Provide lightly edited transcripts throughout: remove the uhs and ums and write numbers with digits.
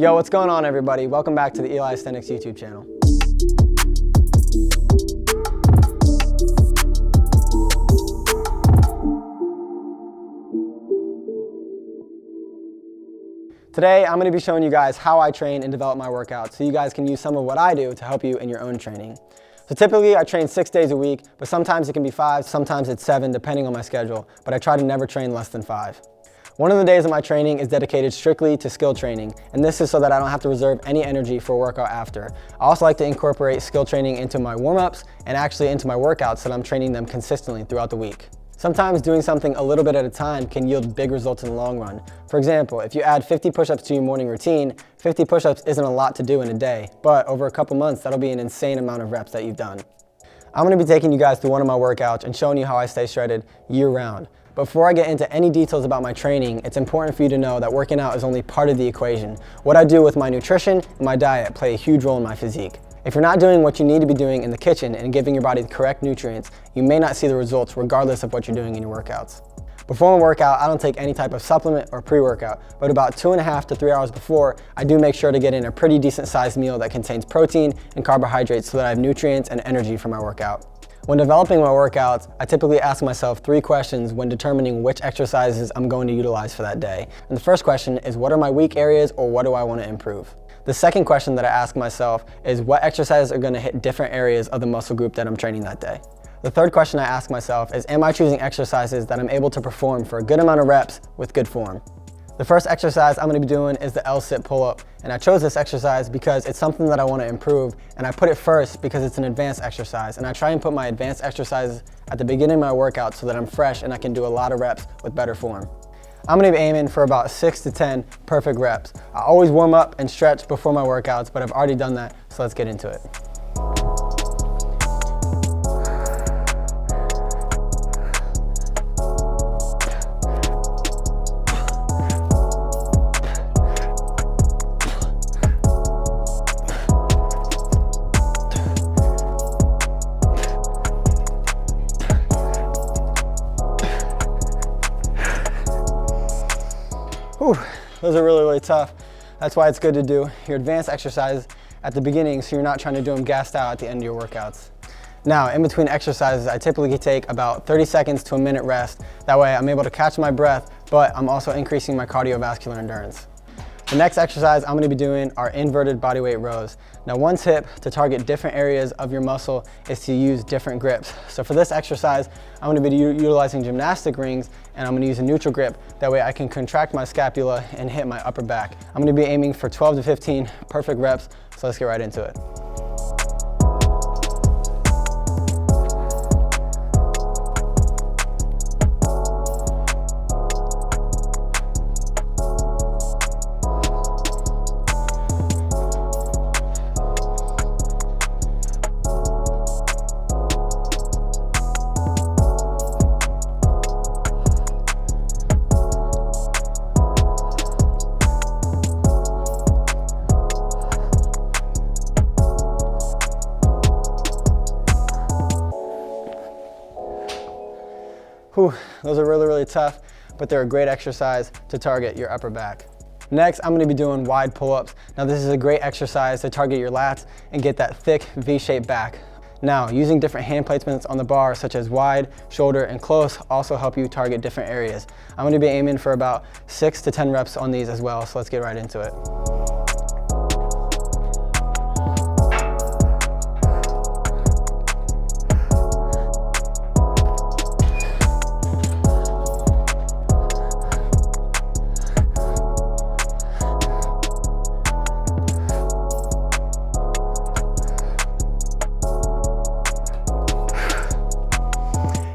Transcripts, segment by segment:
Yo, what's going on everybody? Welcome back to the Calisthenics YouTube channel. Today, I'm going to be showing you guys how I train and develop my workouts so you guys can use some of what I do to help you in your own training. So typically, I train 6 days a week, but sometimes it can be 5, sometimes it's 7, depending on my schedule, but I try to never train less than 5. One of the days of my training is dedicated strictly to skill training, and this is so that I don't have to reserve any energy for a workout after. I also like to incorporate skill training into my warm-ups and actually into my workouts so that I'm training them consistently throughout the week. Sometimes doing something a little bit at a time can yield big results in the long run. For example, if you add 50 push-ups to your morning routine, 50 push-ups isn't a lot to do in a day, but over a couple months, that'll be an insane amount of reps that you've done. I'm gonna be taking you guys through one of my workouts and showing you how I stay shredded year-round. Before I get into any details about my training, it's important for you to know that working out is only part of the equation. What I do with my nutrition and my diet play a huge role in my physique. If you're not doing what you need to be doing in the kitchen and giving your body the correct nutrients, you may not see the results regardless of what you're doing in your workouts. Before my workout, I don't take any type of supplement or pre-workout, but about 2.5 to 3 hours before, I do make sure to get in a pretty decent sized meal that contains protein and carbohydrates so that I have nutrients and energy for my workout. When developing my workouts, I typically ask myself 3 questions when determining which exercises I'm going to utilize for that day. And the first question is, what are my weak areas or what do I want to improve? The second question that I ask myself is, what exercises are going to hit different areas of the muscle group that I'm training that day? The third question I ask myself is, am I choosing exercises that I'm able to perform for a good amount of reps with good form? The first exercise I'm going to be doing is the LSIT Pullup, and I chose this exercise because it's something that I want to improve, and I put it first because it's an advanced exercise, and I try and put my advanced exercises at the beginning of my workout so that I'm fresh and I can do a lot of reps with better form. I'm going to be aiming for about 6 to 10 perfect reps. I always warm up and stretch before my workouts, but I've already done that, so let's get into it. Whew, those are really tough. That's why it's good to do your advanced exercises at the beginning so you're not trying to do them gassed out at the end of your workouts. Now, in between exercises, I typically take about 30 seconds to a minute rest. That way I'm able to catch my breath, but I'm also increasing my cardiovascular endurance. The next exercise I'm going to be doing are inverted bodyweight rows. Now, one tip to target different areas of your muscle is to use different grips. So for this exercise, I'm going to be utilizing Gymnastics Rings, and I'm going to use a neutral grip. That way I can contract my scapula and hit my upper back. I'm going to be aiming for 12 to 15 perfect reps, so let's get right into it. Whew, those are really tough, but they're a great exercise to target your upper back. Next, I'm going to be doing wide pull-ups. Now, this is a great exercise to target your lats and get that thick V-shaped back. Now, using different hand placements on the bar, such as wide, shoulder, and close, also help you target different areas. I'm going to be aiming for about 6 to 10 reps on these as well, so let's get right into it.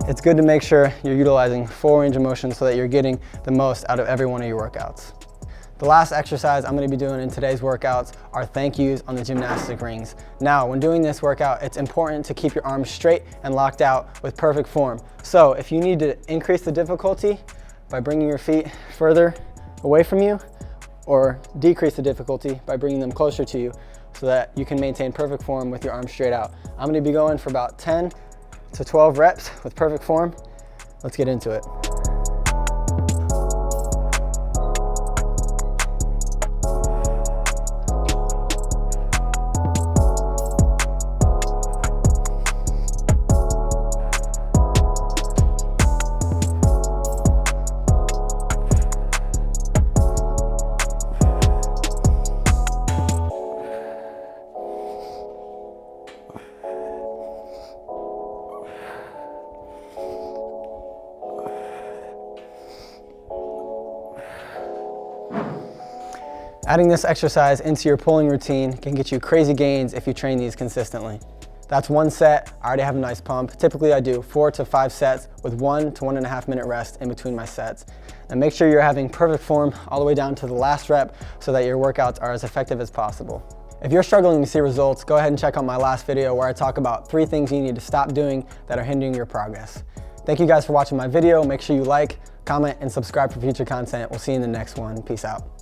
It's good to make sure you're utilizing full range of motion so that you're getting the most out of every one of your workouts. The last exercise I'm going to be doing in today's workouts are thank yous on the Gymnastics Rings. Now, when doing this workout, it's important to keep your arms straight and locked out with perfect form. So if you need to increase the difficulty by bringing your feet further away from you, or decrease the difficulty by bringing them closer to you so that you can maintain perfect form with your arms straight out. I'm going to be going for about 10 to 12 reps with perfect form. Let's get into it. Adding this exercise into your pulling routine can get you crazy gains if you train these consistently. That's one set. I already have a nice pump. Typically I do 4 to 5 sets with 1 to 1.5 minute rest in between my sets. And make sure you're having perfect form all the way down to the last rep so that your workouts are as effective as possible. If you're struggling to see results, go ahead and check out my last video where I talk about 3 things you need to stop doing that are hindering your progress. Thank you guys for watching my video. Make sure you like, comment, and subscribe for future content. We'll see you in the next one. Peace out.